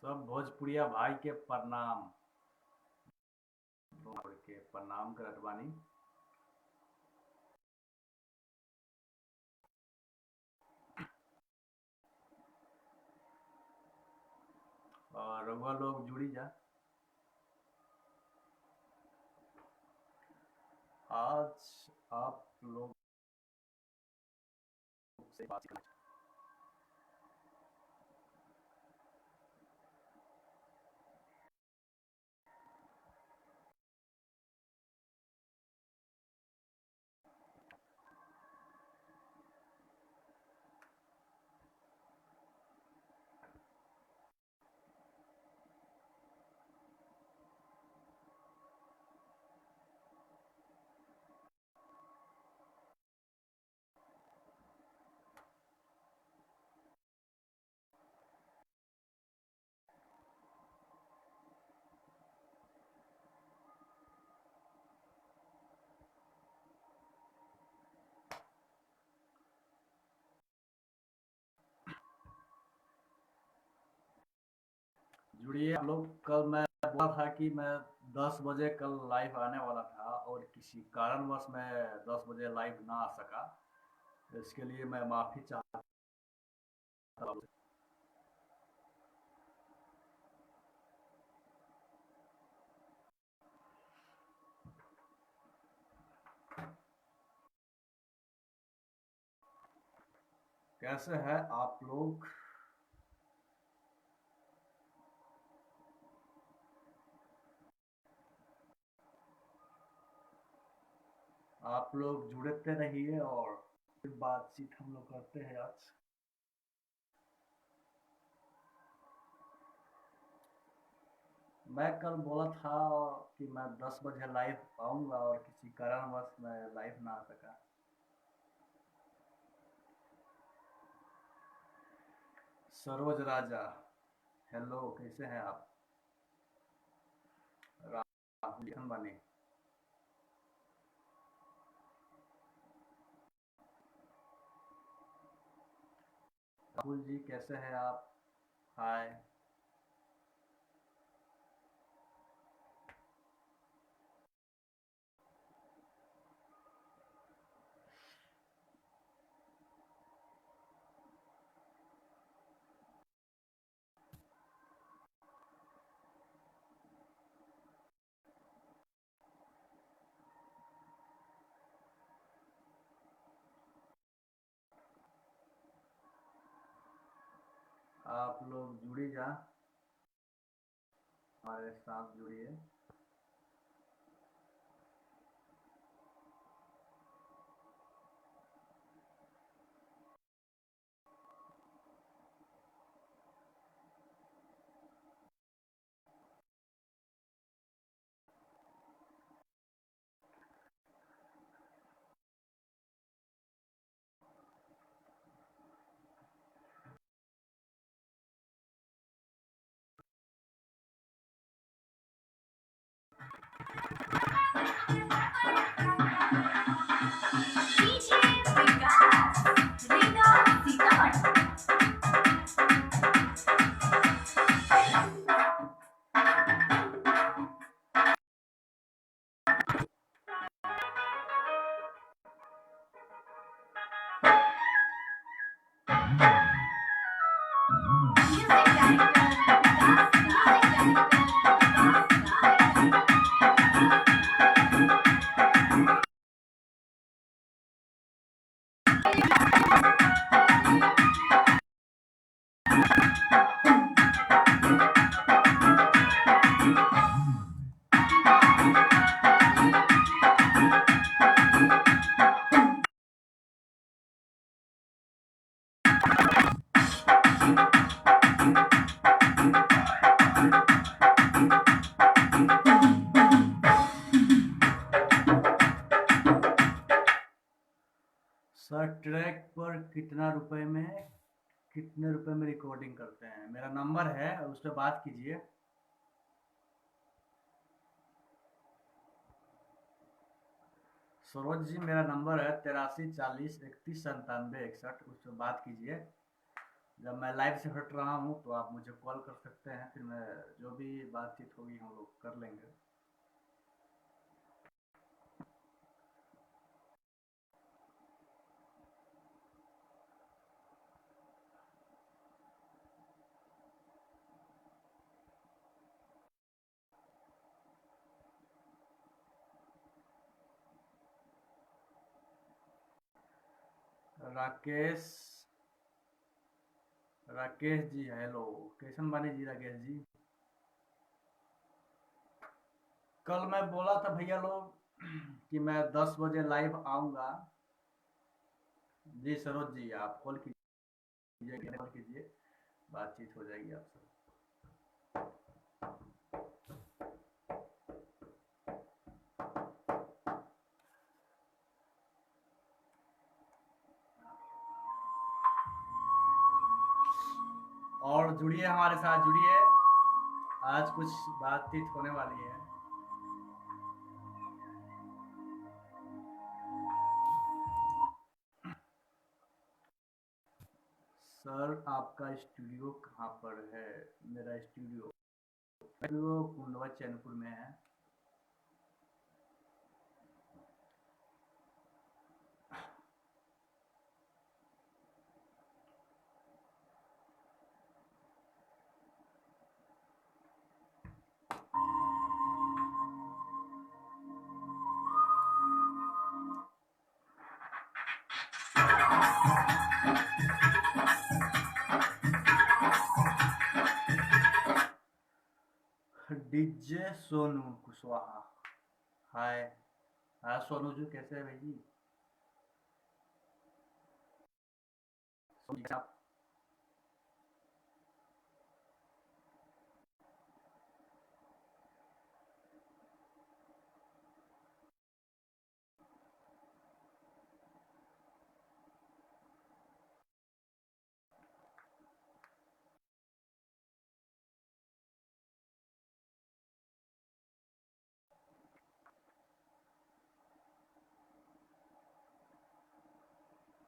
सब भोजपुरिया भाई के प्रणाम। के प्रणाम करत बानी। और रउआ लोग जुड़ी जा। आज आप लोग से बात करना जुड़िए आप लोग। कल मैं बोला था कि मैं 10 बजे कल लाइव आने वाला था और किसी कारणवश मैं 10 बजे लाइव ना आ सका। इसके लिए मैं माफ़ी चाहता हूँ। कैसे हैं आप लोग? आप लोग जुड़ते रहिए और फिर बातचीत हम लोग करते हैं आज। मैं कल बोला था कि मैं 10 बजे लाइव आऊँगा और किसी कारणवश मैं लाइव ना आ सका। सरोज राजा, हेलो, कैसे हैं आप? राहुल लिखन बने। राहुल जी कैसे हैं आप? हाय। आप लोग जुड़ी जा, हमारे साथ जुड़िए। सर ट्रैक पर कितना रुपए में, कितने रुपए में रिकॉर्डिंग करते हैं? मेरा नंबर है, उस पर बात कीजिए। सरोज जी, मेरा नंबर है 83 40 31 97 61, उस पर बात कीजिए। जब मैं लाइव से हट रहा हूँ तो आप मुझे कॉल कर सकते हैं, फिर मैं जो भी बातचीत होगी हम लोग कर लेंगे। राकेश, राकेश जी हेलो, कैसन बानी जी राकेश जी? कल मैं बोला था भैया लोग कि मैं 10 बजे लाइव आऊँगा। जी सरोज जी आप कॉल कीजिए, कॉल कीजिए, बातचीत हो जाएगी आपसे। और जुड़िए, हमारे साथ जुड़िए, आज कुछ बातचीत होने वाली है। सर आपका स्टूडियो कहाँ पर है? मेरा स्टूडियो कुंडवा चैनपुर में है। डीजे सोनू कुशवाहा, हाय। हाँ सोनू जी कैसे है भाई जी? सोनू जी, आप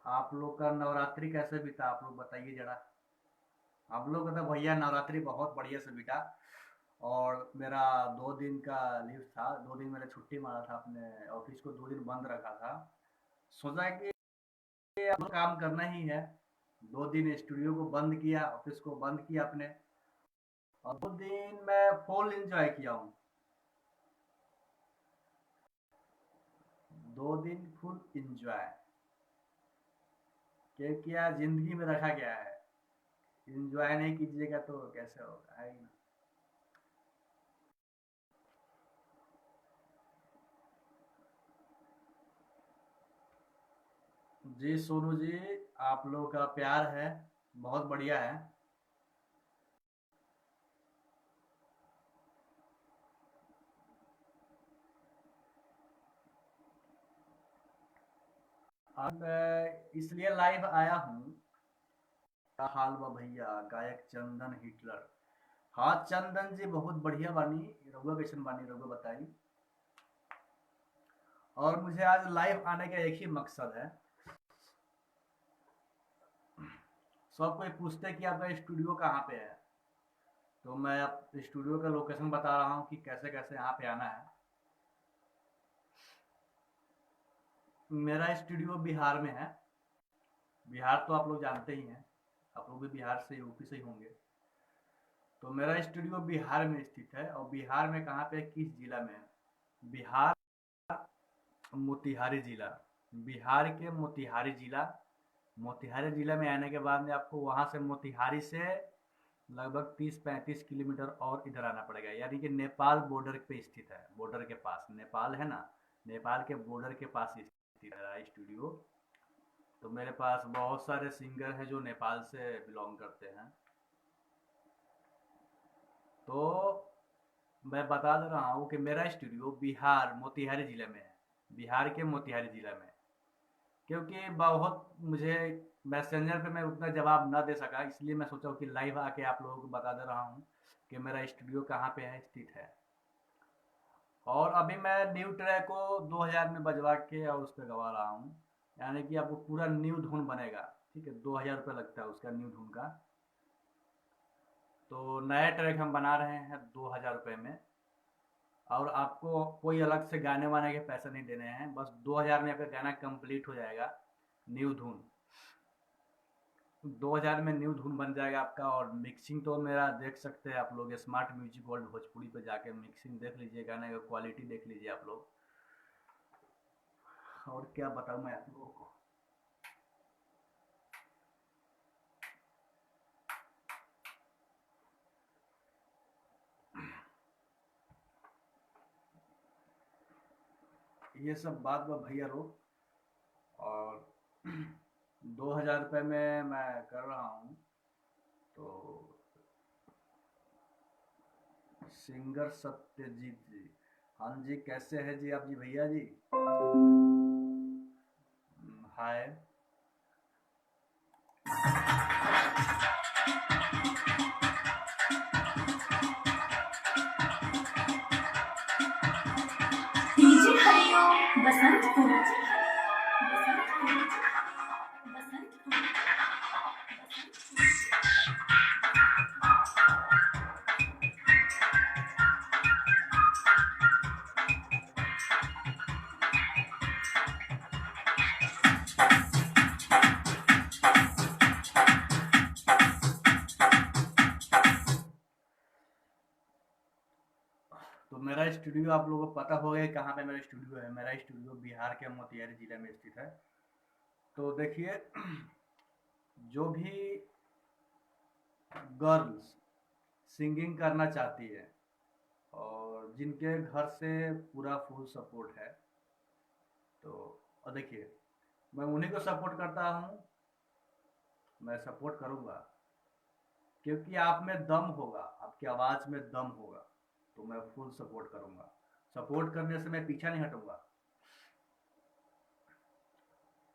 आप लोग का नवरात्रि कैसे बीता, आप लोग बताइए जरा। हम लोग का तो भैया नवरात्रि बहुत बढ़िया से बीता। और मेरा 2 दिन का लीव था, 2 दिन मैंने छुट्टी मारा था, अपने ऑफिस को 2 दिन बंद रखा था। सोचा कि अब काम करना ही है। 2 दिन स्टूडियो को बंद किया, ऑफिस को बंद किया अपने, और 2 दिन मैं फुल एंजॉय किया हूँ। 2 दिन फुल एंजॉय, क्योंकि यार जिंदगी में रखा गया है, एंजॉय नहीं कीजिएगा तो कैसे होगा, है ही ना। जी सोनू जी, आप लोगों का प्यार है, बहुत बढ़िया है। अब मैं इसलिए लाइव आया हूँ। क्या हाल बा भैया, गायक चंदन हिटलर। हाँ चंदन जी बहुत बढ़िया बानी। रघुआ कैसन बानी, रघुआ बताई। और मुझे आज लाइव आने का एक ही मकसद है। सब कोई पूछते हैं कि आपका स्टूडियो कहाँ पे है, तो मैं अब स्टूडियो का लोकेशन बता रहा हूँ कि कैसे कैसे यहाँ पे आना है। मेरा स्टूडियो बिहार में है। बिहार तो आप लोग जानते ही हैं, आप लोग भी बिहार से, यूपी से ही होंगे। तो मेरा स्टूडियो बिहार में स्थित है, और बिहार में कहाँ पे, किस जिला में है? बिहार, मोतिहारी जिला। बिहार के मोतिहारी जिला। मोतिहारी जिला में आने के बाद में आपको वहाँ से, मोतिहारी से लगभग 30-35 किलोमीटर और इधर आना पड़ेगा, यानी कि नेपाल बॉर्डर पे स्थित है, बॉर्डर के पास नेपाल है ना, नेपाल के बॉर्डर के पास स्थित है स्टूडियो। तो मेरे पास बहुत सारे सिंगर हैं जो नेपाल से बिलोंग करते हैं। तो मैं बता दे रहा हूँ कि मेरा स्टूडियो बिहार मोतिहारी जिले में है, बिहार के मोतिहारी जिला में। क्योंकि बहुत मुझे मैसेंजर पे मैं उतना जवाब ना दे सका, इसलिए मैं सोचा कि लाइव आके आप लोगों को बता दे रहा हूँ कि मेरा स्टूडियो कहाँ पे है, स्थित है। और अभी मैं न्यू ट्रैक को 2000 में बजवा के और उस पर गवा रहा हूँ, यानी कि आपको पूरा न्यू धुन बनेगा। ठीक है, ₹2000 लगता है उसका, न्यू धुन का। तो नया ट्रैक हम बना रहे हैं ₹2000 में, और आपको कोई अलग से गाने वाने के पैसे नहीं देने हैं, बस 2000 में आपका गाना कंप्लीट हो जाएगा। न्यू धुन 2000 में न्यू धुन बन जाएगा आपका। और मिक्सिंग तो मेरा देख सकते हैं आप लोग, स्मार्ट म्यूजिक वर्ल्ड भोजपुरी पे जाके मिक्सिंग देख लीजिए, गाने का क्वालिटी देख लीजिए आप लोग। और क्या बताऊं मैं आप लोगों को। ये सब बात बा भैया लोग। और ₹2000 में मैं कर रहा हूँ। तो सिंगर सत्यजीत जी, हाँ जी, कैसे हैं जी आप जी भैया जी? हाय। डीजे हरिओम बसंतपुर। तो मेरा स्टूडियो आप लोगों को पता हो गया कहाँ पे मेरा स्टूडियो है। मेरा स्टूडियो बिहार के मोतिहारी जिले में स्थित है। तो देखिए, जो भी गर्ल्स सिंगिंग करना चाहती है और जिनके घर से पूरा फुल सपोर्ट है, तो और देखिए, मैं उन्हीं को सपोर्ट करता हूँ, मैं सपोर्ट करूँगा, क्योंकि आप में दम होगा, आपकी आवाज़ में दम होगा, तो मैं फुल सपोर्ट करूँगा। सपोर्ट करने से मैं पीछा नहीं हटूँगा।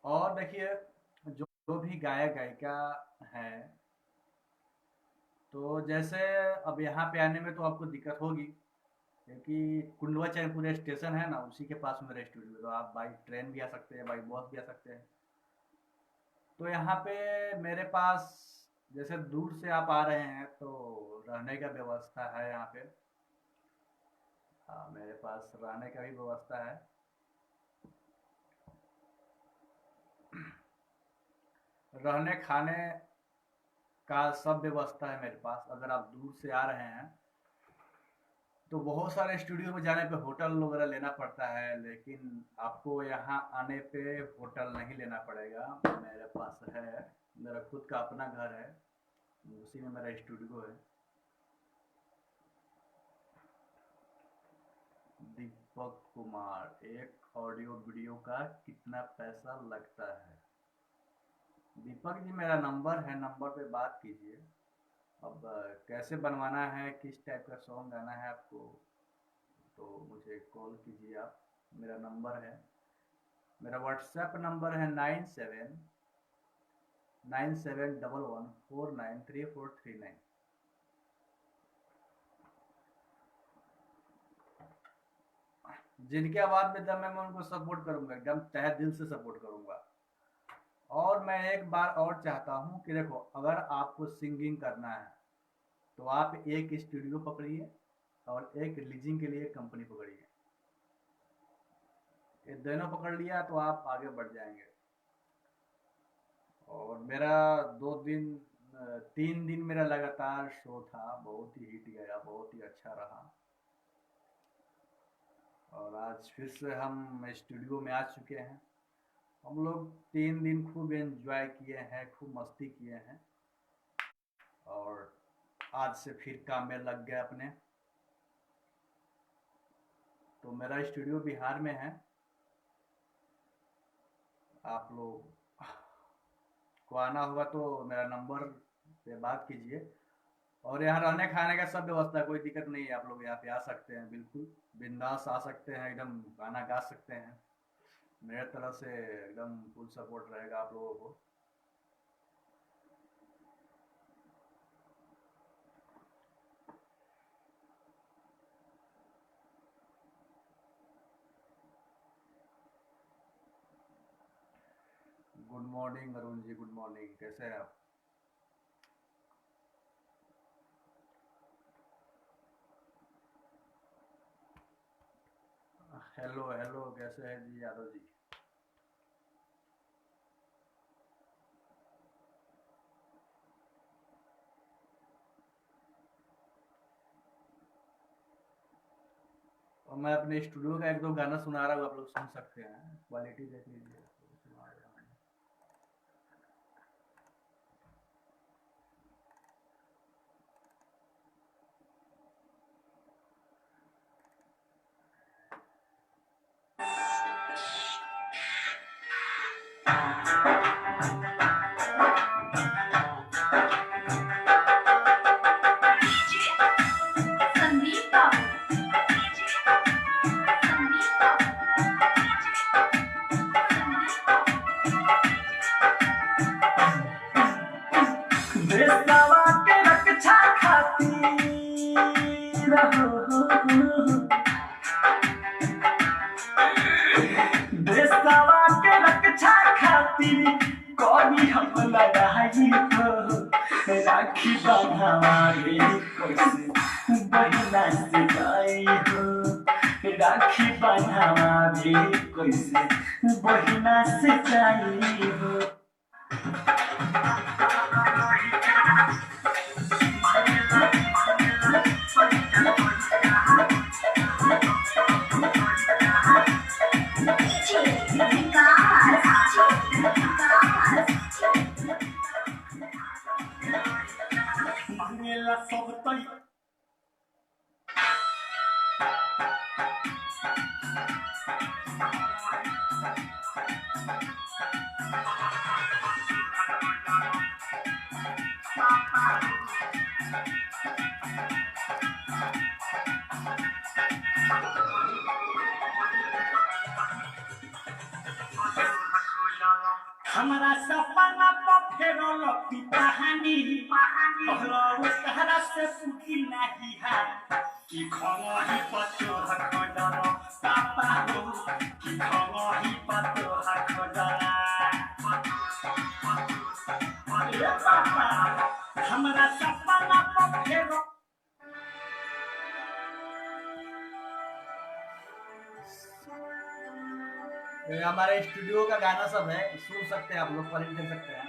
और देखिए, जो भी गायक गायिका हैं, तो जैसे अब यहाँ पे आने में तो आपको दिक्कत होगी, क्योंकि कुंडवा चैनपुर स्टेशन है ना, उसी के पास मेरा स्टूडियो है। तो आप बाई ट्रेन भी आ सकते हैं, बाई बस भी आ सकते हैं। तो यहाँ पे मेरे पास, जैसे दूर से आप आ रहे हैं तो रहने का व्यवस्था है यहाँ पे। हाँ, मेरे पास रहने का भी व्यवस्था है। रहने खाने का सब व्यवस्था है मेरे पास। अगर आप दूर से आ रहे हैं तो बहुत सारे स्टूडियो में जाने पे होटल वगैरह लेना पड़ता है, लेकिन आपको यहाँ आने पे होटल नहीं लेना पड़ेगा। मेरे पास है, मेरा खुद का अपना घर है, उसी में मेरा स्टूडियो है। दीपक कुमार, एक ऑडियो वीडियो का कितना पैसा लगता है? दीपक जी, मेरा नंबर है, नंबर पे बात कीजिए। अब कैसे बनवाना है, किस टाइप का सॉन्ग गाना है आपको, तो मुझे कॉल कीजिए आप। मेरा नंबर है, मेरा व्हाट्सएप नंबर है 979711493439। जिनके आवाज़ में दम है मैं उनको सपोर्ट करूंगा, एकदम तहे दिल से सपोर्ट करूंगा। और मैं एक बार और चाहता हूँ कि देखो, अगर आपको सिंगिंग करना है तो आप एक स्टूडियो पकड़िए और एक लीजिंग के लिए कंपनी पकड़िए। ये दोनों पकड़ लिया तो आप आगे बढ़ जाएंगे। और मेरा 3 दिन मेरा लगातार शो था, बहुत ही हिट गया, बहुत ही अच्छा रहा। और आज फिर से हम स्टूडियो में आ चुके हैं। हम लोग 3 दिन खूब एंजॉय किए हैं, खूब मस्ती किए हैं, और आज से फिर काम में लग गए अपने। तो मेरा स्टूडियो बिहार में है। आप लोग को आना होगा तो मेरा नंबर पे बात कीजिए। और यहाँ रहने खाने का सब व्यवस्था, कोई दिक्कत नहीं है। आप लोग यहाँ पे आ सकते हैं, बिल्कुल बिंदास आ सकते हैं, एकदम गाना गा सकते हैं। मेरे तरफ से एकदम फुल सपोर्ट रहेगा आप लोगों को। Good morning Arun ji, good morning, कैसे हैं आप? हेलो हेलो, कैसे हैं जी यादव जी? और मैं अपने स्टूडियो का एक दो गाना सुना रहा हूँ, आप लोग सुन सकते हैं, क्वालिटी देख लीजिए। सुना रहा हूँ। संदीप बाबू, संदीप देशवा के रक्षा खातिर देशवा के रक्षा खातिर कभी हम लड़ाई हो राखी बंधवावे कैसे बहिना से गई हो राखी बंधवावे कैसे बहिना से गई हो मांगेला सब तई हमारा सपना पर फेरल कहानी कहलो तहरा से पूछी नहीं है कि खमही पतो हक डर पापा हो कि खमही पतो हक डर अरे पापा हमारा सपना पर फेरल ये हमारे स्टूडियो का गाना सब है, सुन सकते हैं आप लोग, क्वालिटी देख सकते हैं।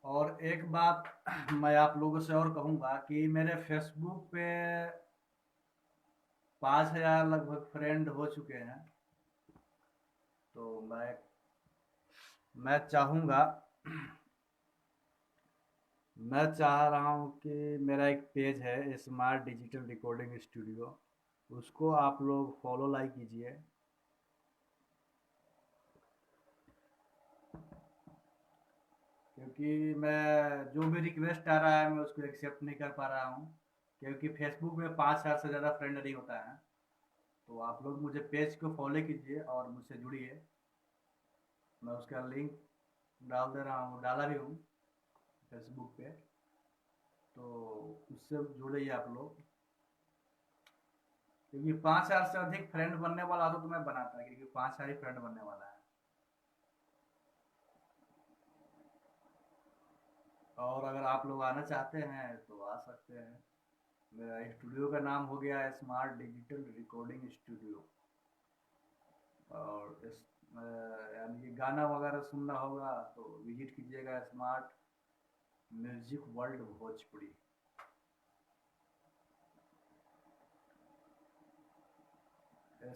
और एक बात मैं आप लोगों से और कहूँगा कि मेरे फेसबुक पे 5,000 लगभग फ्रेंड हो चुके हैं। तो मैं चाहूँगा, मैं चाह रहा हूँ कि मेरा एक पेज है स्मार्ट डिजिटल रिकॉर्डिंग स्टूडियो, उसको आप लोग फॉलो लाइक कीजिए। क्योंकि मैं जो भी रिक्वेस्ट आ रहा है मैं उसको एक्सेप्ट नहीं कर पा रहा हूँ, क्योंकि फेसबुक में 5,000 से ज़्यादा फ्रेंड नहीं होता है। तो आप लोग मुझे पेज को फॉलो कीजिए और मुझसे जुड़िए। मैं उसका लिंक डाल दे रहा हूँ, डाला भी हूँ फेसबुक पे, तो उससे जुड़िए आप लोग। क्योंकि 5,000 से अधिक फ्रेंड बनने वाला तो मैं बनाता, क्योंकि 5,000 ही फ्रेंड बनने वाला है। और अगर आप लोग आना चाहते हैं तो आ सकते हैं। मेरा स्टूडियो का नाम हो गया है स्मार्ट डिजिटल रिकॉर्डिंग स्टूडियो। और इस यानी कि गाना वगैरह सुनना होगा तो विजिट कीजिएगा smart music world Bhojpuri.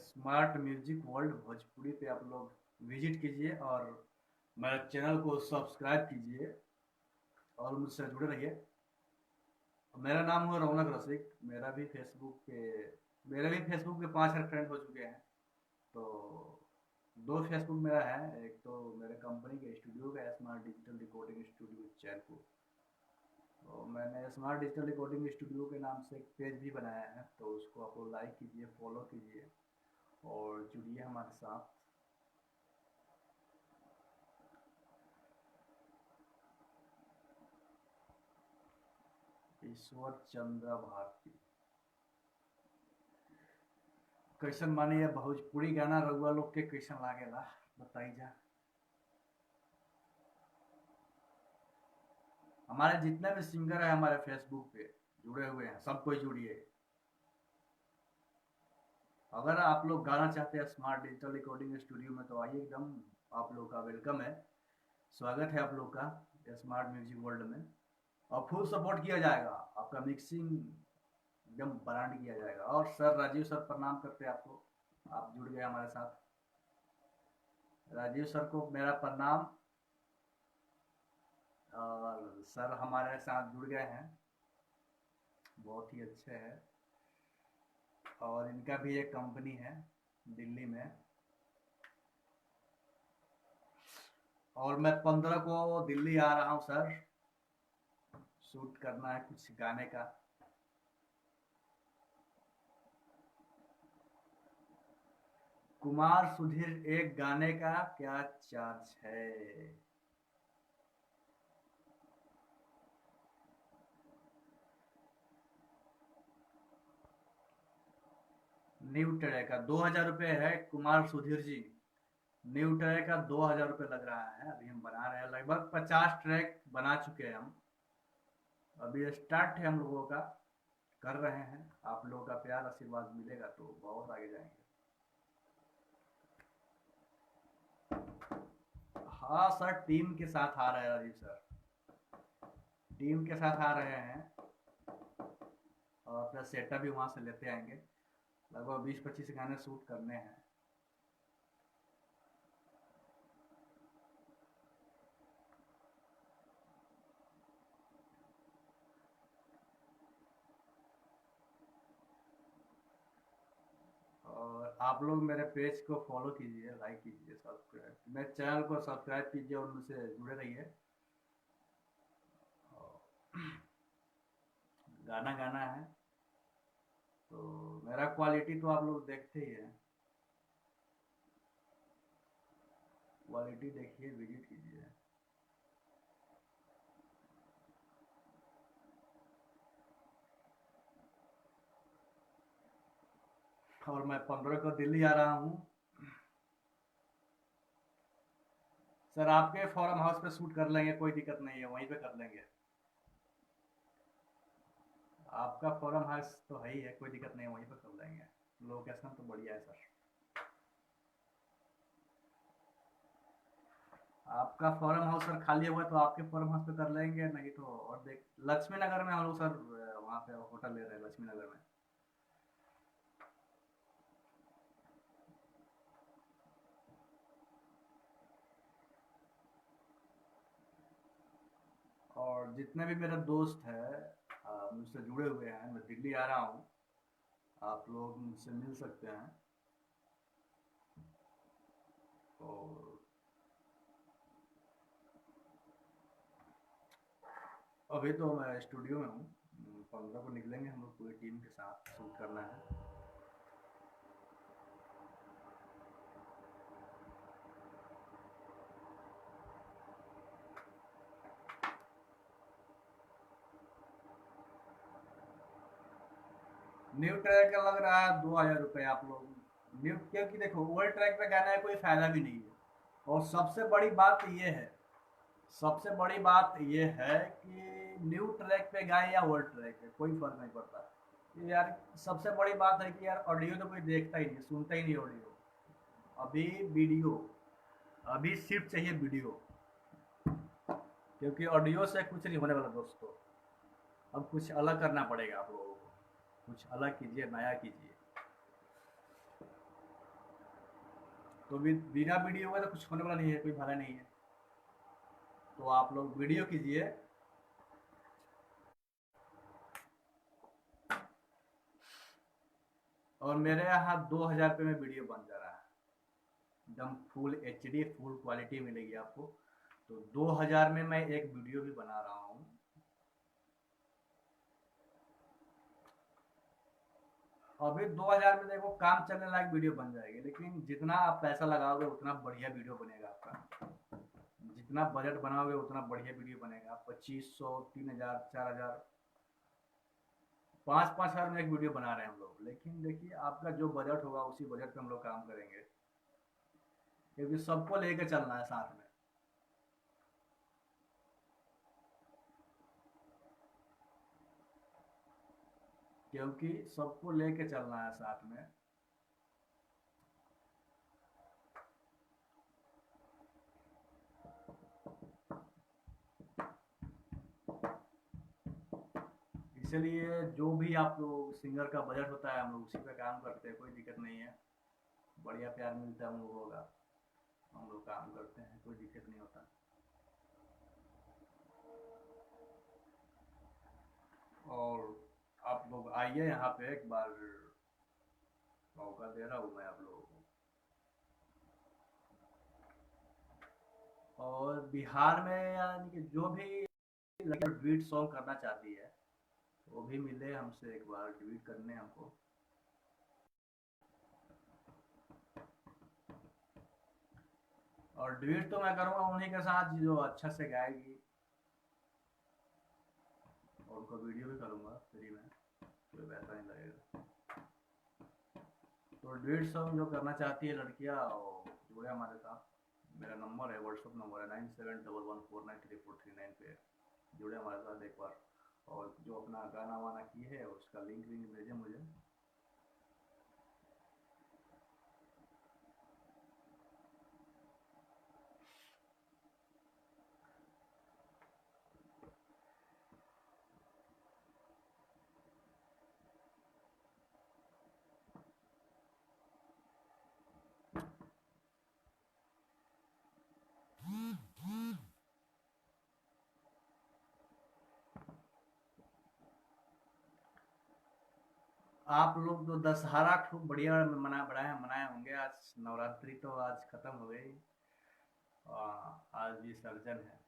Smart music world Bhojpuri पे आप लोग विजिट कीजिए और मेरे चैनल को सब्सक्राइब कीजिए और मुझसे जुड़े रहिए। मेरा नाम है रौनक रसिक। मेरे भी फेसबुक पे 5,000 फ्रेंड हो चुके हैं। तो दो फेसबुक मेरा है, एक तो मेरे कंपनी के स्टूडियो का smart digital recording studio Jaipur. तो मैंने स्मार्ट डिजिटल रिकॉर्डिंग स्टूडियो के नाम से एक पेज भी बनाया है, तो उसको आप लाइक कीजिए, फॉलो कीजिए और जुड़िए हमारे साथ। ईश्वर चंद्र भारती कैसन मानी है भोजपुरी गाना रउआ लोग के कैसन लागेला बताई जा। हमारे जितने भी सिंगर है हमारे फेसबुक पे जुड़े हुए हैं, सब कोई जुड़िए। अगर आप लोग गाना चाहते हैं स्मार्ट डिजिटल रिकॉर्डिंग स्टूडियो में तो आइए, एकदम आप लोग का वेलकम है, स्वागत है आप लोग का स्मार्ट म्यूजिक वर्ल्ड में। और फुल सपोर्ट किया जाएगा, आपका मिक्सिंग एकदम ब्रांड किया जाएगा। और सर राजीव सर प्रणाम करते हैं आपको, आप जुड़ गए हमारे साथ। राजीव सर को मेरा प्रणाम। और सर हमारे साथ जुड़ गए हैं, बहुत ही अच्छे हैं। और इनका भी एक कंपनी है दिल्ली में। और मैं 15 को दिल्ली आ रहा हूँ सर, शूट करना है कुछ गाने का। कुमार सुधीर, एक गाने का क्या चार्ज है? न्यू ट्रैक का 2,000 रुपये है कुमार सुधीर जी। न्यू ट्रैक का 2,000 रुपये लग रहा है। अभी हम बना रहे हैं, लगभग 50 ट्रैक बना चुके हैं हम। अभी स्टार्ट है हम लोगों का, कर रहे हैं। आप लोगों का प्यार आशीर्वाद मिलेगा तो बहुत आगे जाएंगे। हाँ सर, टीम के साथ आ रहे हैं राजीव सर, टीम के साथ आ रहे हैं। और फिर सेटअप भी वहाँ से लेते आएंगे। लगभग 20-25 गाने शूट करने हैं। और आप लोग मेरे पेज को फॉलो कीजिए, लाइक कीजिए, सब्सक्राइब, मेरे चैनल को सब्सक्राइब कीजिए और उनसे जुड़े रहिए। गाना गाना है तो मेरा क्वालिटी तो आप लोग देखते ही हैं, क्वालिटी देखिए, विजिट कीजिए। और मैं 15 को दिल्ली आ रहा हूँ सर। आपके फॉर्म हाउस पे शूट कर लेंगे, कोई दिक्कत नहीं है, वहीं पे कर लेंगे। आपका फॉर्म हाउस तो है ही है, कोई दिक्कत नहीं है, वहीं पे कर लेंगे। लोकेशन तो बढ़िया है सर। आपका फॉर्म हाउस सर खाली हुआ तो आपके फॉर्म हाउस पे कर लेंगे, नहीं तो और देख लक्ष्मी नगर में हम लोग सर वहाँ पे होटल ले रहे हैं लक्ष्मी नगर में। और जितने भी मेरे दोस्त हैं मुझसे जुड़े हुए हैं, मैं दिल्ली आ रहा हूँ, आप लोग मुझसे मिल सकते हैं। और अभी तो मैं स्टूडियो में हूँ, 15 को निकलेंगे हम लोग पूरी टीम के साथ, शूट करना है। न्यू ट्रैक का लग रहा है 2,000 रुपये। आप लोग न्यू, क्योंकि देखो ओल्ड ट्रैक पे गाना है कोई फायदा भी नहीं है। और सबसे बड़ी बात ये है, सबसे बड़ी बात ये है कि न्यू ट्रैक पे गाएं या ओल्ड ट्रैक पे कोई फर्क नहीं पड़ता। ये यार सबसे बड़ी बात है कि यार ऑडियो तो कोई देखता ही नहीं, सुनता ही नहीं ऑडियो। अभी वीडियो, अभी सिर्फ चाहिए वीडियो, क्योंकि ऑडियो से कुछ नहीं होने वाला दोस्तों। अब कुछ अलग करना पड़ेगा आप लोगों को, कुछ अलग कीजिए, नया कीजिए। तो बिना वीडियो का तो कुछ होने वाला नहीं है, कोई भला नहीं है। तो आप लोग वीडियो कीजिए। और मेरे यहाँ 2000 रुपये में वीडियो बन जा रहा है, एकदम फुल HD फुल क्वालिटी मिलेगी आपको। तो 2000 में मैं एक वीडियो भी बना रहा हूँ। अभी 2000 में देखो काम चलने लायक वीडियो बन जाएगी, लेकिन जितना आप पैसा लगाओगे उतना बढ़िया वीडियो बनेगा आपका। जितना बजट बनाओगे उतना बढ़िया वीडियो बनेगा। 2500, 3000, 4000, 5-5 हज़ार में एक वीडियो बना रहे हैं हम लोग। लेकिन देखिए आपका जो बजट होगा उसी बजट पे हम लोग काम करेंगे, क्योंकि सबको लेके चलना है साथ में। क्योंकि सबको लेके चलना है साथ में। इसलिए जो भी आप लोग सिंगर का बजट होता है हम लोग उसी पे काम करते हैं, कोई दिक्कत नहीं है। बढ़िया प्यार मिलता है हम लोगों का, हम लोग काम करते हैं, कोई दिक्कत नहीं होता। और आप लोग आइए यहाँ पे एक बार, मौका दे रहा हूँ मैं आप लोगों को। और बिहार में यानी कि जो भी डुएट सॉन्ग करना चाहती है वो भी मिले हमसे एक बार, डुएट करने हमको। और डुएट तो मैं करूँगा उन्हीं के साथ जो अच्छा से गाएगी, और उनको वीडियो भी करूँगा फ्री में, कोई पैसा नहीं लगेगा। तो डुएट सॉन्ग जो करना चाहती है लड़कियाँ वो जुड़े हमारे साथ। मेरा नंबर है, व्हाट्सअप नंबर है 9711493439 पे, जुड़े हमारे साथ एक बार। और जो अपना गाना वाना किए है उसका लिंक विंक भेजें मुझे। आप लोग तो दशहरा खूब बढ़िया मनाए होंगे। आज नवरात्रि तो आज खत्म हो गई, आज विसर्जन है।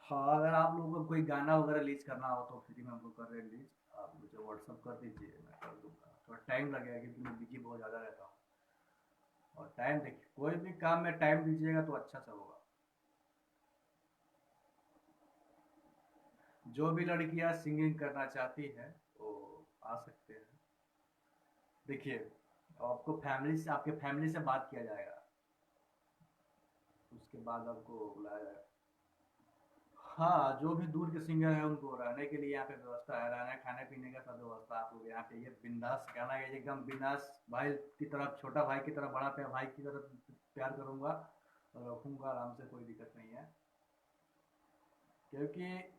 हाँ, अगर आप लोगों को कोई गाना वगैरह रिलीज करना हो तो फ्री में हम लोग कर रहे हैं रिलीज। आप मुझे व्हाट्सअप कर दीजिए, मैं कर दूंगा। थोड़ा टाइम लगेगा क्योंकि मैं बिजी बहुत ज़्यादा रहता हूँ। और टाइम देखिए, कोई भी काम में टाइम दीजिएगा तो अच्छा सा होगा। जो भी लड़कियां सिंगिंग करना चाहती हैं वो आ सकते हैं। देखिए आपको फैमिली से, आपके फैमिली से बात किया जाएगा, उसके बाद आपको बुलाया जाएगा। हाँ, जो भी दूर के सिंगर है उनको रहने के लिए यहाँ पे व्यवस्था है, रहने खाने पीने का सब व्यवस्था। आप लोग यहाँ पे ये बिंदास गाना गाइए, एकदम बिंदास। भाई की तरफ, छोटा भाई की तरफ, बड़ा भाई की तरफ प्यार करूँगा और रखूँगा आराम से, कोई दिक्कत नहीं है। क्योंकि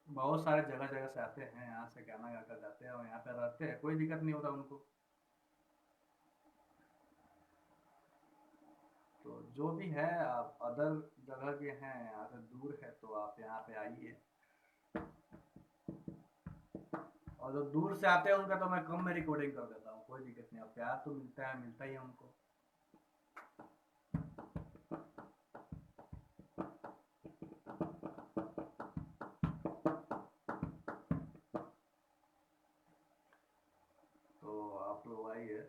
बहुत सारे जगह जगह से आते हैं, यहाँ से गाना गा कर जाते हैं और यहाँ पे रहते हैं, कोई दिक्कत नहीं होता उनको। तो जो भी है, आप अदर जगह के हैं, यहाँ से दूर है तो आप यहाँ पे आइए। और जो दूर से आते हैं उनका तो मैं कम में रिकॉर्डिंग कर देता हूँ, कोई दिक्कत नहीं। अब प्यार तो मिलता है, मिलता ही है उनको। तो आप लोग आइए।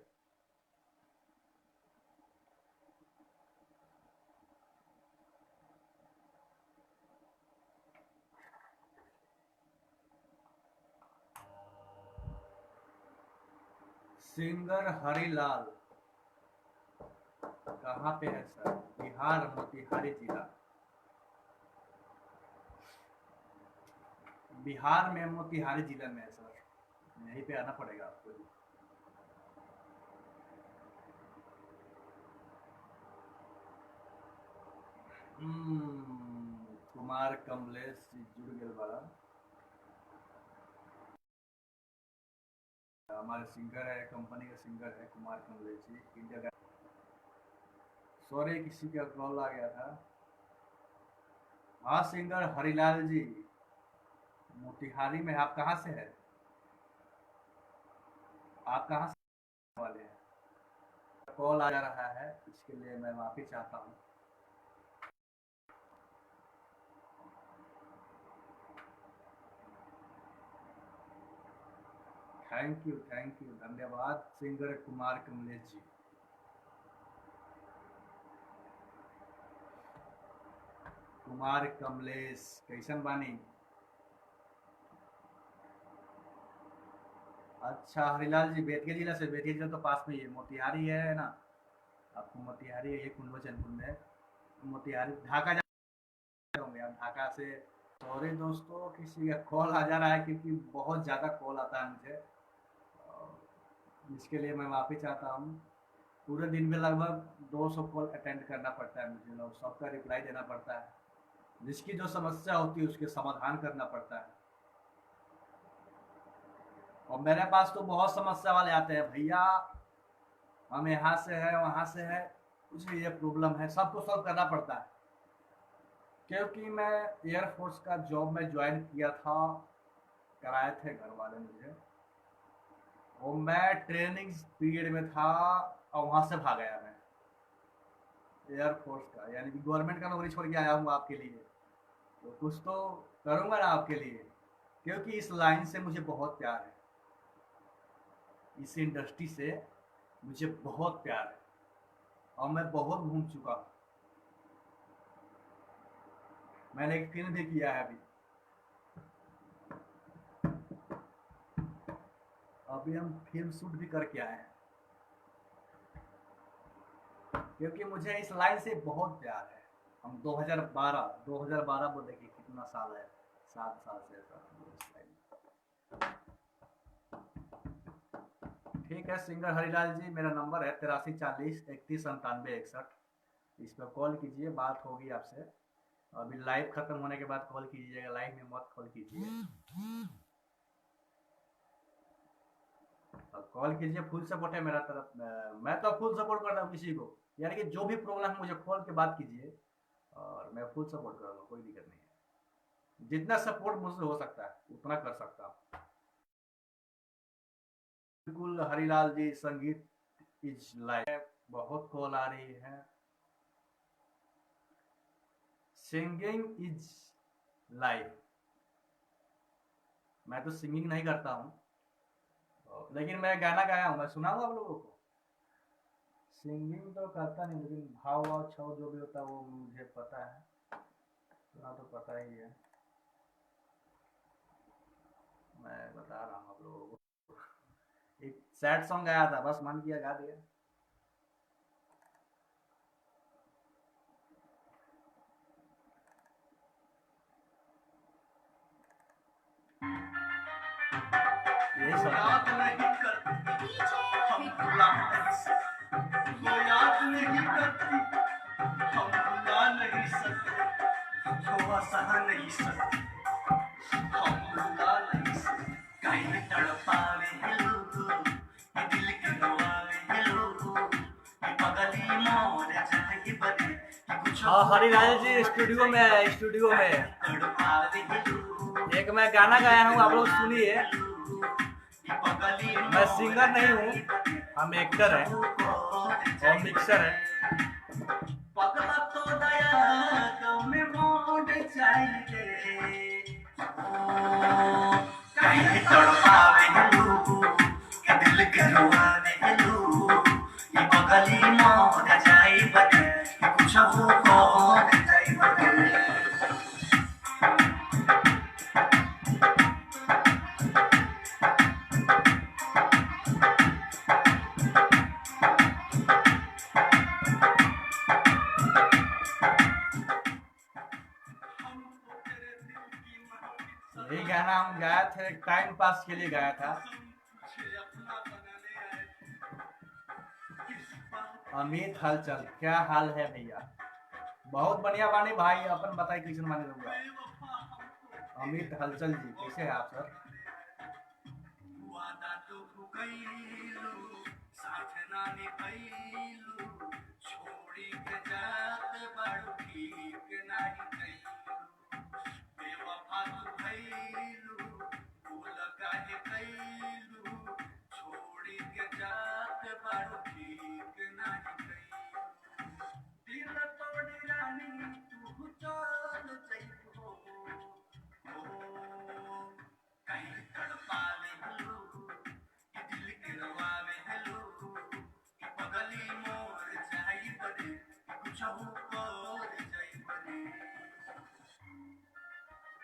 सिंगर हरिलाल कहाँ पे है सर? बिहार, मोतिहारी जिला। बिहार में मोतिहारी जिला में है सर, यहीं पे आना पड़ेगा आपको। कुमार कमलेश जी जुड़ गए बड़ा। हमारे सिंगर है, कंपनी का सिंगर है कुमार कमलेश जी, इंडिया का। सॉरी किसी का कॉल आ गया था। हाँ सिंगर हरिलाल जी, मोतिहारी में। आप कहाँ से है? आप कहाँ से वाले हैं? कॉल आ जा रहा है, इसके लिए मैं माफी चाहता हूँ। थैंक यू, धन्यवाद सिंगर कुमार कमलेश जी। कुमार कमलेश कैसन बानी? अच्छा हरिलाल जी बेतिया जिला से। बेतिया जिला तो पास में ही है, मोतिहारी है ना? आपको मोतिहारी है, ये कुंडवा चैनपुर में मोतिहारी। ढाका जा होंगे आप, ढाका से। सॉरी दोस्तों, किसी का कॉल आ जा रहा है क्योंकि बहुत ज़्यादा कॉल आता है मुझे, जिसके लिए मैं माफ़ी चाहता हूँ। पूरे दिन में लगभग 200 कॉल अटेंड करना पड़ता है मुझे, लोग सबका रिप्लाई देना पड़ता है। जिसकी जो समस्या होती है उसके समाधान करना पड़ता है। और मेरे पास तो बहुत समस्या वाले आते हैं, भैया हम यहाँ से है, वहाँ से है, कुछ ये प्रॉब्लम है, सबको सॉल्व करना पड़ता है। क्योंकि मैं एयरफोर्स का जॉब में ज्वाइन किया था, कराए थे घर वाले मुझे, और मैं ट्रेनिंग पीरियड में था और वहाँ से भाग गया मैं एयरफोर्स का, यानी कि गवर्नमेंट का नौकरी छोड़ के आया हूँ आपके लिए, तो कुछ तो करूँगा ना आपके लिए। क्योंकि इस लाइन से मुझे बहुत प्यार है, इस इंडस्ट्री से मुझे बहुत प्यार है, और मैं बहुत घूम चुका हूँ। मैंने एक फिल्म भी किया है अभी हम फिल्म शूट भी करके आए हैं, क्योंकि मुझे इस लाइन से बहुत प्यार है। हम 2012 बोले कि कितना साल है, 7 साल से इस लाइन में। ठीक है सिंगर हरिलाल जी, मेरा नंबर है 8340319761। इस पर कॉल कीजिए, बात होगी आपसे। अभी लाइव खत्म होने के बाद कॉल कीजिएगा, लाइव में मत कॉल कीजिए। कॉल कीजिए, फुल सपोर्ट है मेरा तरफ। मैं तो फुल सपोर्ट करता हूँ किसी को, यानी कि जो भी प्रॉब्लम है मुझे कॉल के बात कीजिए और मैं फुल सपोर्ट करूँगा, कोई दिक्कत नहीं है। जितना सपोर्ट मुझसे हो सकता है उतना कर सकता हूँ। बिल्कुल हरिलाल जी, संगीत इज लाइफ। बहुत कॉल आ रही है। Singing is life. मैं तो सिंगिंग नहीं करता हूँ, लेकिन मैं गाना गाया हूँ, मैं सुनाऊंगा आप लोगों को। सिंगिंग तो करता नहीं, लेकिन भाव वाव छाव जो भी होता है वो मुझे पता है, सुना तो पता ही है। मैं बता रहा हूँ आप लोगों को। एक सैड सॉन्ग गाया था, बस मन किया गा दिया। यही सब याद नहीं करती हम भुला नहीं सकते, वो याद नहीं करती हम भुला नहीं सकते, वो सह नहीं सकते हम भुला नहीं सकते। कहीं तड़पावे हैं लोग, ये दिल के रोआवे हैं लोग, ये पगली मोर जाए बने कुछ। हाँ हरिलाल जी स्टूडियो में तड़पावे हैं लोग, एक मैं गाना गाया हूँ, आप लोग सुनिए। मैं सिंगर नहीं हूँ, हम एक्टर हैं और मिक्सर हैं। पगला तो दया तो में मोड़ चाहिए, कहीं तड़पावे हैं लोग, ये दिल के रुआवे हैं लोग, ये पगली मोड़ जाए बने कुछ हो जाए बने। हम गए थे टाइम पास के लिए गया था। अमित हलचल, क्या हाल है भैया? बहुत बढ़िया बानी भाई, अपन बताई कैसे माने रहूंगा। अमित हलचल जी कैसे हैं आप सर?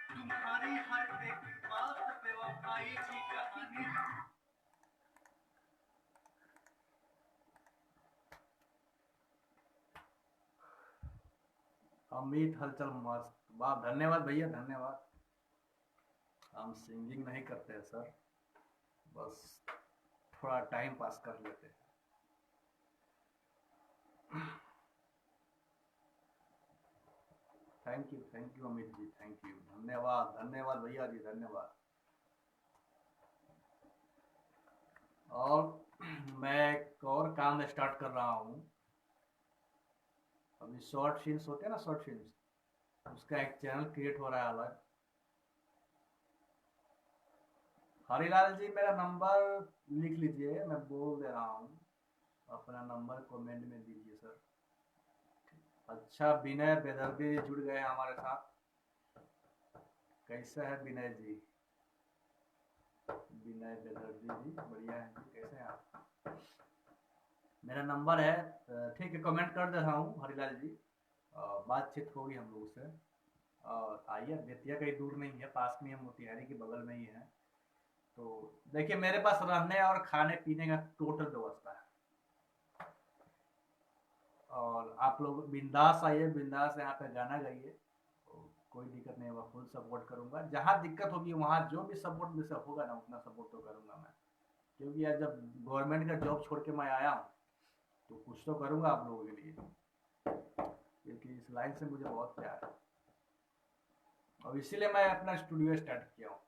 तुम्हारी हर एक बात बेवफाई की कहानी। अमित हलचल मस्त, वाह धन्यवाद भैया धन्यवाद। हम सिंगिंग नहीं करते हैं सर, बस थोड़ा टाइम पास कर लेते हैं। Thank you Amit ji, thank you, धन्यवाद धन्यवाद भैया जी धन्यवाद। और मैं एक और काम स्टार्ट कर रहा हूँ अभी, शॉर्ट फिल्म्स होते हैं ना, शॉर्ट फिल्म्स, उसका एक चैनल क्रिएट हो रहा है अलग। हरिलाल जी मेरा नंबर लिख लीजिए, मैं बोल दे रहा हूँ, अपना नंबर कमेंट में दीजिए सर। अच्छा, विनय बेदर्दी जी जुड़ गए हमारे साथ। कैसे है विनय जी? विनय बेदर्दी जी बढ़िया है जी, कैसे हैं आप? मेरा नंबर है, ठीक है, कमेंट कर दे रहा हूँ हरिलाल जी, बातचीत होगी हम लोग से। और आइए, बेतिया कहीं दूर नहीं है, पास में है, मोतिहारी के बगल में ही है। तो देखिए, मेरे पास रहने और खाने पीने का टोटल व्यवस्था है, और आप लोग बिंदास आइए, बिंदास यहाँ पे गाना गाइए, तो कोई दिक्कत नहीं होगा, फुल सपोर्ट करूंगा। जहाँ दिक्कत होगी वहाँ जो भी सपोर्ट मुझसे होगा ना, उतना सपोर्ट तो करूंगा मैं, क्योंकि यार जब गवर्नमेंट का जॉब छोड़ के मैं आया हूँ तो कुछ तो करूंगा आप लोगों के लिए, क्योंकि इस लाइन से मुझे बहुत प्यार है। और इसीलिए मैं अपना स्टूडियो स्टार्ट किया हूँ,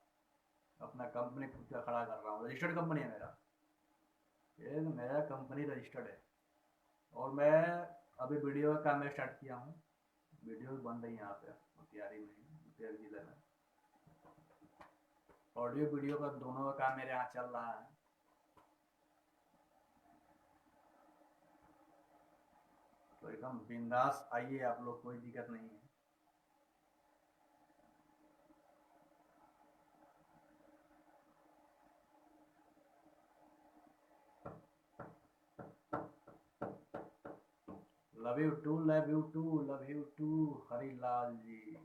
अपना कंपनी खुद का खड़ा कर रहा हूँ, रजिस्टर्ड कंपनी है मेरा, ये मेरा कंपनी रजिस्टर्ड है। और मैं अभी वीडियो का काम स्टार्ट किया हूँ, वीडियो बन रही है यहाँ पे मोतिहारी में, मोतिहारी जिले में। ऑडियो वीडियो का दोनों का काम मेरे यहाँ चल रहा है। तो एकदम बिंदास आइए आप लोग, कोई दिक्कत नहीं है। Love you too, love you too, love you too Harilal ji.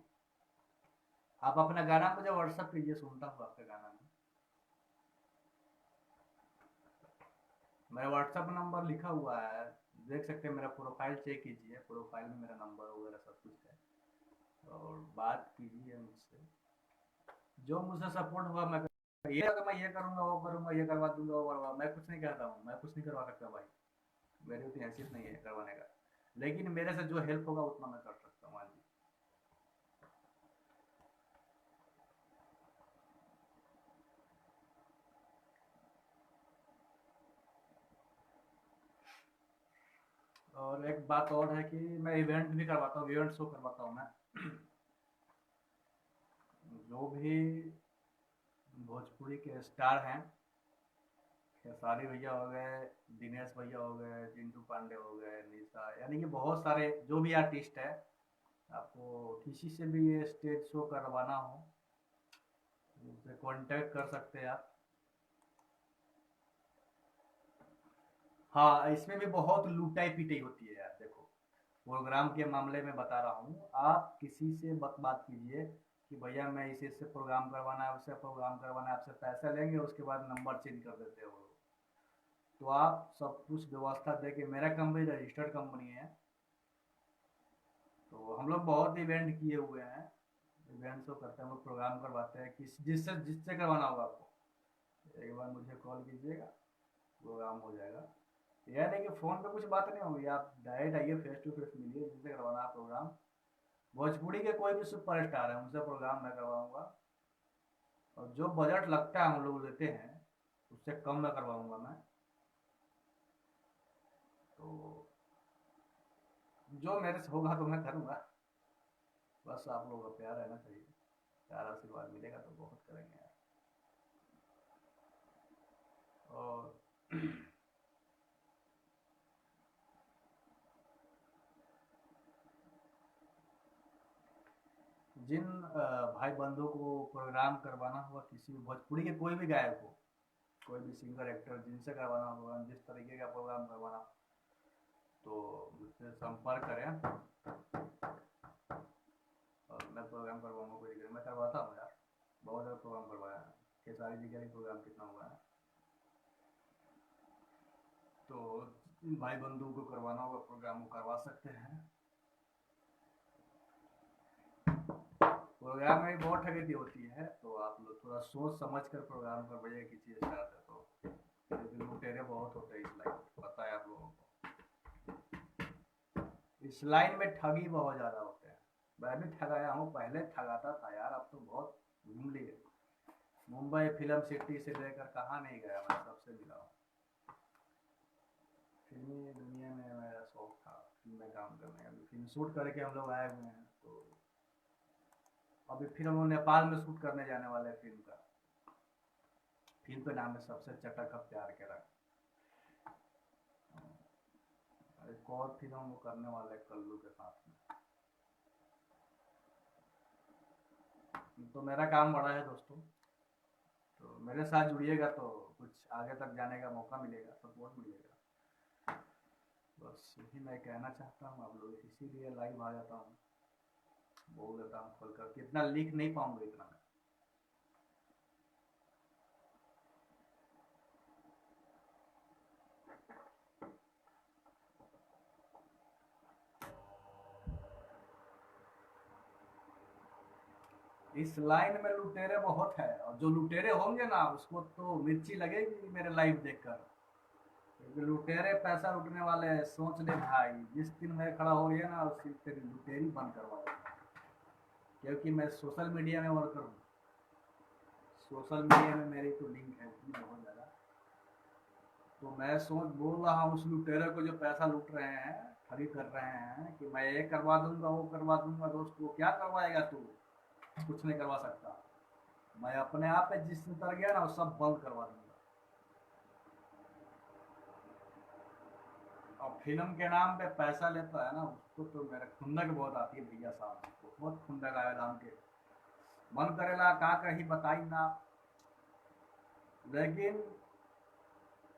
आप अपना गाना मुझे व्हाट्सएप कीजिए, सुनता हूँ आपका गाना में। मेरा व्हाट्सएप नंबर लिखा हुआ है, देख सकते हैं, मेरा प्रोफाइल चेक कीजिए, प्रोफाइल में मेरा नंबर वगैरह सब कुछ है, और बात कीजिए मुझसे, जो मुझसे सपोर्ट हुआ मैं ये अगर मैं ये करूंगा वो करूंगा, ये करवा दूंगा वो करवा, मैं कुछ नहीं कहता हूँ, मैं कुछ नहीं करवा सकता भाई, मेरी उतनी हैसियत नहीं है करवाने का, लेकिन मेरे से जो हेल्प होगा उतना मैं कर सकता हूँ। हाँ जी। और एक बात और है कि मैं इवेंट भी करवाता हूँ, इवेंट शो करवाता हूँ मैं। जो भी भोजपुरी के स्टार हैं, खेसारी भैया हो गए, दिनेश भैया हो गए, चिंटू पांडे हो गए, निशा, यानी कि बहुत सारे जो भी आर्टिस्ट है, आपको किसी से भी ये स्टेज शो करवाना हो मुझसे कांटेक्ट कर सकते हैं आप। हाँ, इसमें भी बहुत लूटाई पिटाई होती है यार, देखो प्रोग्राम के मामले में बता रहा हूँ, आप किसी से बात कीजिए कि भैया मैं इसे प्रोग्राम करवाना है, उससे प्रोग्राम करवाना है, आपसे पैसा लेंगे, उसके बाद नंबर चेंज कर देते हो। तो आप सब कुछ व्यवस्था दे के, मेरा कंपनी रजिस्टर्ड कंपनी है, तो हम लोग बहुत इवेंट किए हुए हैं, इवेंट्स को करते हैं, हम लोग प्रोग्राम करवाते हैं, किस जिससे जिससे करवाना होगा आपको एक बार मुझे कॉल कीजिएगा, प्रोग्राम हो जाएगा। यह नहीं कि फ़ोन पे कुछ बात नहीं होगी, आप डायरेक्ट आइए, फेस टू फेस मिलिए, जिससे करवाना है प्रोग्राम। भोजपुरी के कोई भी सुपरस्टार है उनसे प्रोग्राम मैं करवाऊँगा, और जो बजट लगता है हम लोग लेते हैं उससे कम में करवाऊँगा मैं। तो जो मेरे से होगा तो मैं करूँगा, बस आप लोगों का प्यार रहना चाहिए, प्यार आशीर्वाद मिलेगा तो बहुत करेंगे यार। और जिन भाई बंधुओं को प्रोग्राम करवाना होगा, किसी भी भोजपुरी के कोई भी गायक हो, कोई भी सिंगर एक्टर, जिनसे करवाना होगा, जिस तरीके का प्रोग्राम करवाना, तो मुझसे संपर्क करें और मैं प्रोग्राम करवाऊँगा। कोई दिक्कत, मैं करवाता हूँ यार, बहुत ज़्यादा प्रोग्राम करवाया है, खेसारी जी का ही प्रोग्राम कितना हुआ है। तो भाई बंधुओं को करवाना होगा प्रोग्राम, वो करवा सकते हैं। प्रोग्राम में बहुत ठगी होती है, तो आप लोग थोड़ा सोच समझ कर प्रोग्राम करवाइए, किसी स्टार्ट है तो, क्योंकि लुटेरे बहुत होते हैं इस लाइन में, पता है आप लोगों को, इस लाइन में ठगी बहुत ज़्यादा होते हैं। मैं भी ठगाया हूँ, पहले ठगाता था यार, अब तो बहुत घूम लिए। मुंबई फिल्म सिटी से लेकर कहाँ नहीं गया, मैं सबसे मिला हूँ। फिल्मी दुनिया में मेरा शौक था फिल्म में काम करने का, फिल्म शूट करके हम लोग आए हुए हैं। तो अभी फिर हम लोग नेपाल में शूट करने जाने वाले हैं फिल्म का। फिल्म का नाम है सबसे चटक अब प्यार के रंग। एक और फिल्म हम लोग करने वाले हैं कल्लू के साथ में। तो मेरा काम बड़ा है दोस्तों, तो मेरे साथ जुड़िएगा तो कुछ आगे तक जाने का मौका मिलेगा, सपोर्ट मिलेगा। बस यही मैं कहना चाहता हूँ आप लोग, इसीलिए लाइव आ जाता हूँ, बोल देता हूँ खोलकर, कितना लिख नहीं पाऊंगा इतना मैं। इस लाइन में लुटेरे बहुत है, और जो लुटेरे होंगे ना उसको तो मिर्ची लगेगी मेरे लाइव देखकर, क्योंकि लुटेरे पैसा लूटने वाले हैं। सोच ले भाई, जिस दिन मैं खड़ा हो गया ना उस दिन तेरी लुटेरी बंद करवा देगा, क्योंकि मैं सोशल मीडिया में वर्कर हूँ, सोशल मीडिया में मेरी तो लिंक है इतनी बहुत ज़्यादा। तो मैं सोच बोल रहा हूँ उस लुटेरे को जो पैसा लूट रहे हैं, ठगी कर रहे हैं, कि मैं ये करवा दूंगा वो करवा दूंगा। दोस्त वो क्या करवाएगा तू, कुछ नहीं करवा सकता। मैं अपने आप पे जिस उतर गया ना वो सब बंद करवा दूंगा। और फिल्म के नाम पे पैसा लेता है ना उसको तो मेरे खुंदक बहुत आती है भैया साहब, बहुत खुंदक आया दाम के, मन करेला का कहीं बताई ना। लेकिन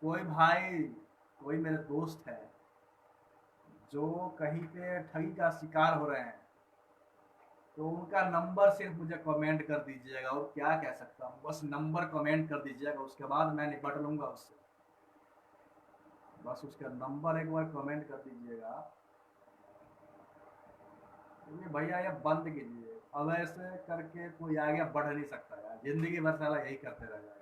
कोई भाई, कोई मेरे दोस्त है जो कहीं पे ठगी का शिकार हो रहे हैं, तो उनका नंबर सिर्फ मुझे कमेंट कर दीजिएगा, और क्या कह सकता हूँ, बस नंबर कमेंट कर दीजिएगा, उसके बाद मैं निपट लूंगा उससे। बस उसका नंबर एक बार कमेंट कर दीजिएगा, क्योंकि भैया ये बंद कीजिए, अब ऐसे करके कोई आगे बढ़ नहीं सकता यार, जिंदगी भर साला यही करते रह जाएगा।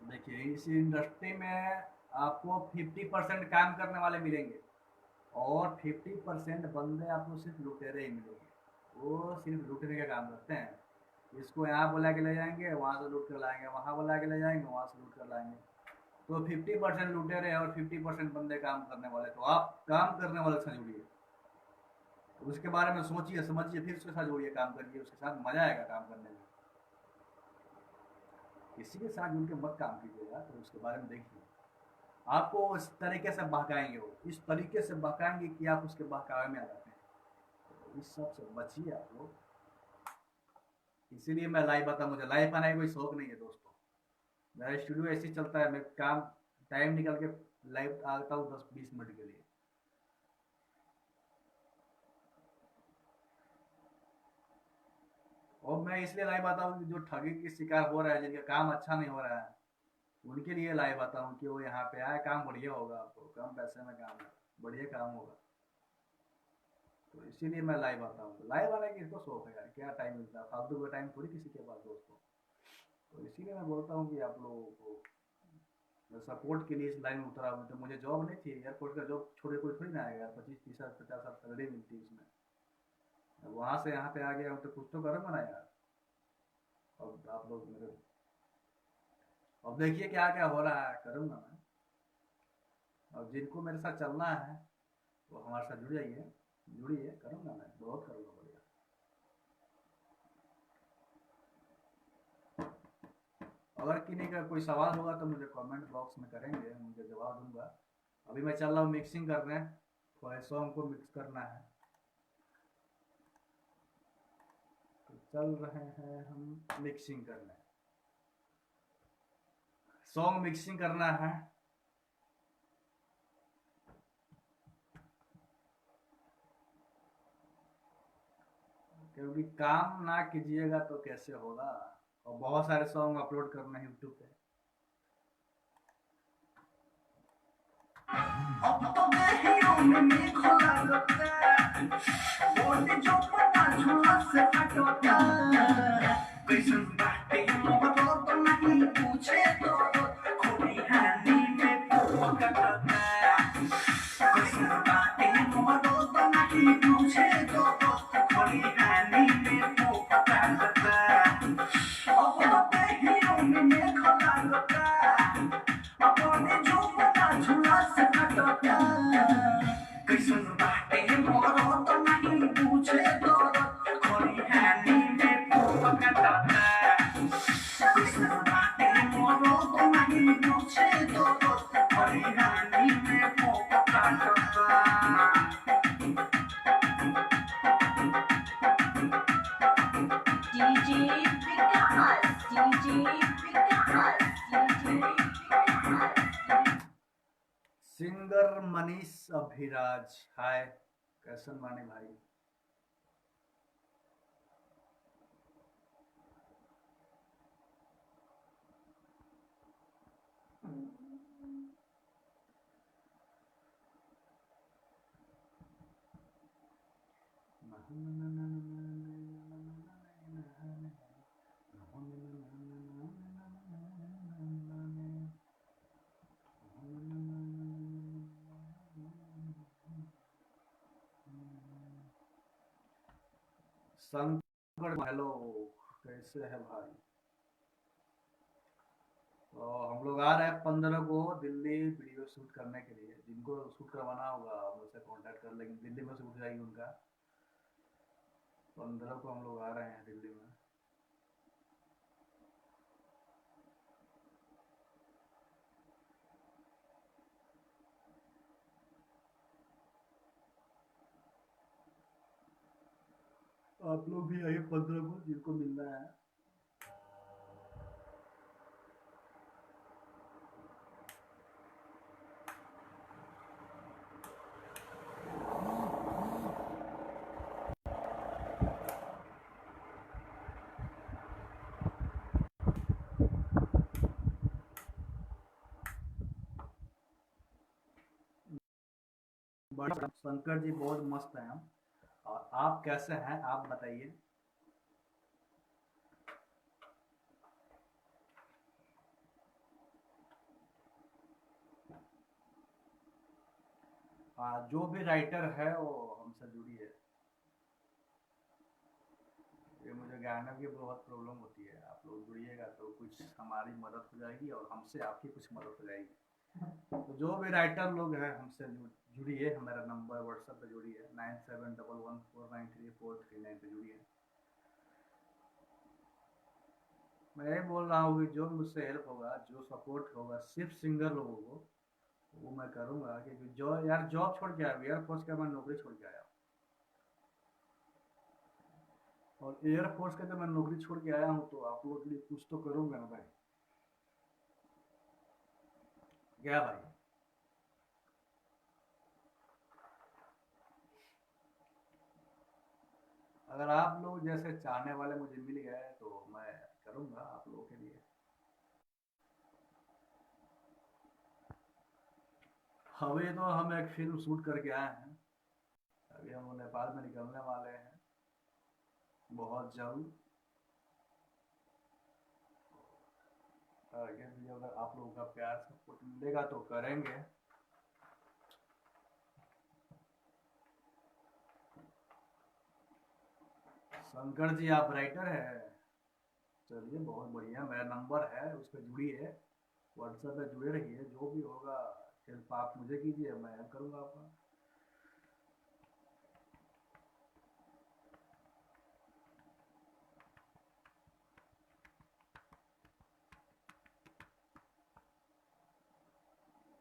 देखिए इस इंडस्ट्री में आपको 50% काम करने वाले मिलेंगे, और 50% बंदे आपको सिर्फ लुटेरे ही मिलेंगे, वो सिर्फ लूटने का काम करते हैं। इसको यहाँ बुला के ले जाएंगे, वहाँ से लूट कर लाएंगे, वहाँ बुला के ले जाएंगे, वहाँ से लूट कर लाएंगे। तो 50% लुटेरे और 50% बंदे काम करने वाले, तो आप काम करने वाले से जुड़िए, उसके बारे में सोचिए समझिए, फिर उसके साथ जुड़िए, काम करिए, उसके साथ मजा आएगा काम करने में। किसी के साथ जुड़ के मत काम कीजिएगा, तो उसके बारे में देखिए, आपको इस तरीके से बहकाएंगे, वो इस तरीके से बहकाएंगे कि आप उसके बहकावे में आ जाते हैं। तो इस सब से बचिए आप लोग, इसीलिए मैं लाइव आता, मुझे लाइव आने का कोई शौक नहीं है दोस्तों, मेरा स्टूडियो ऐसे ही चलता है, मैं काम टाइम निकल के लाइव आता हूँ 10-20 मिनट के लिए। और मैं इसलिए लाइव आता हूँ कि जो ठगी के शिकार हो रहा है, जिनका काम अच्छा नहीं हो रहा है, उनके लिए लाइव आता हूँ कि वो यहाँ पे आए, काम बढ़िया होगा, आपको कम पैसे में काम है, बढ़िया काम होगा। तो इसीलिए मैं लाइव आता हूँ। लाइव आने की इसको शौक है यार, क्या टाइम मिलता है, फालतू का टाइम थोड़ी किसी के पास दोस्तों। तो इसीलिए मैं बोलता हूँ कि आप लोगों को सपोर्ट के लिए इस लाइन में उतरा हूँ। तो मुझे जॉब नहीं थी एयरपोर्ट का, जॉब छोड़े कोई थोड़ी ना आएगा यार, 25 30 50 सैलरी मिलती है उसमें। वहां से यहाँ पे आ गया हूँ तो कुछ तो करूँगा ना यार। अब आप लोग मेरे, अब देखिए क्या क्या हो रहा है, करूँगा मैं। और जिनको मेरे साथ चलना है वो हमारे साथ जुड़ जाइए, जुड़िए, करूँगा मैं, बहुत करूँगा बढ़िया। अगर किन्हीं का कोई सवाल होगा तो मुझे कमेंट बॉक्स में करेंगे, मुझे जवाब दूंगा। अभी मैं चल रहा हूँ मिक्सिंग करने, थोड़े सॉन्ग को मिक्स करना है, तो चल रहे हैं हम मिक्सिंग करने, सॉन्ग मिक्सिंग करना है। क्योंकि काम ना कीजिएगा तो कैसे होगा, और बहुत सारे सॉन्ग अपलोड करना है यूट्यूब पे। अब तो देहियों में देखो लागता, बोले जो पता झूला से हटोता। कैसन बाटे मोहब्बत तो नहीं पूछे तो खोली हानी में पकड़ता। कैसन बाटे मोहब्बत तो नहीं पूछे तो खोली हानी में पकड़ता। अब तो देहियों में देखो लागता, अपने जो पता झूला से हटोता। कैसन बाटे मोहब्बत तो नहीं पूछे तो खोली हानी में पकड़ता। कैसन बाटे मोहब्बत तो नहीं पूछे तो खोली हानी में पकड़ता। DJ Vikas, DJ Vikas, DJ Vikas. Singer Manish Abhiraj, hi, कैसन माने भाई। संकट, हेलो, कैसे है भाई। तो हम लोग आ रहे हैं 15 को दिल्ली वीडियो शूट करने के लिए, जिनको शूट करवाना होगा मुझसे कांटेक्ट कर लेंगे, दिल्ली में शूट जाएगी उनका। 15 को हम लोग आ रहे हैं दिल्ली में। आप लोग भी आइए 15 को, जिनको मिलना है। शंकर जी बहुत मस्त हैं हम, और आप कैसे हैं आप बताइए। जो भी राइटर है वो हमसे जुड़िए। ये मुझे गाने की बहुत प्रॉब्लम होती है, आप लोग जुड़िएगा तो कुछ हमारी मदद हो जाएगी और हमसे आपकी कुछ मदद हो जाएगी। तो जो भी राइटर लोग हैं हमसे जुड़िए, हमारा नंबर व्हाट्सएप पे जुड़िए, 9711493439 पे जुड़िए। मैं ये बोल रहा हूँ कि जो मुझसे हेल्प होगा, जो सपोर्ट होगा सिर्फ सिंगर लोगों को, वो मैं करूँगा। क्योंकि जो यार जॉब छोड़ के आया, एयरफोर्स का मैं नौकरी छोड़ के आया, और एयरफोर्स का जब मैं नौकरी छोड़ के आया हूँ तो आप लोगों के लिए कुछ तो करूँगा ना भाई, क्या भाई। अगर आप लोग जैसे चाहने वाले मुझे मिल गए तो मैं करूँगा आप लोगों के लिए। अभी तो हम एक फिल्म शूट करके आए हैं। अभी हम नेपाल में निकलने वाले हैं बहुत जल्द। आगे भी अगर आप लोगों का प्यार सपोर्ट मिलेगा तो करेंगे। शंकर जी आप राइटर है? चलिए बहुत बढ़िया, मेरा नंबर है उस पर जुड़िए, व्हाट्सएप पे जुड़े रहिए, जो भी होगा हेल्प आप मुझे कीजिए, मैं हेल्प करूँगा आपका।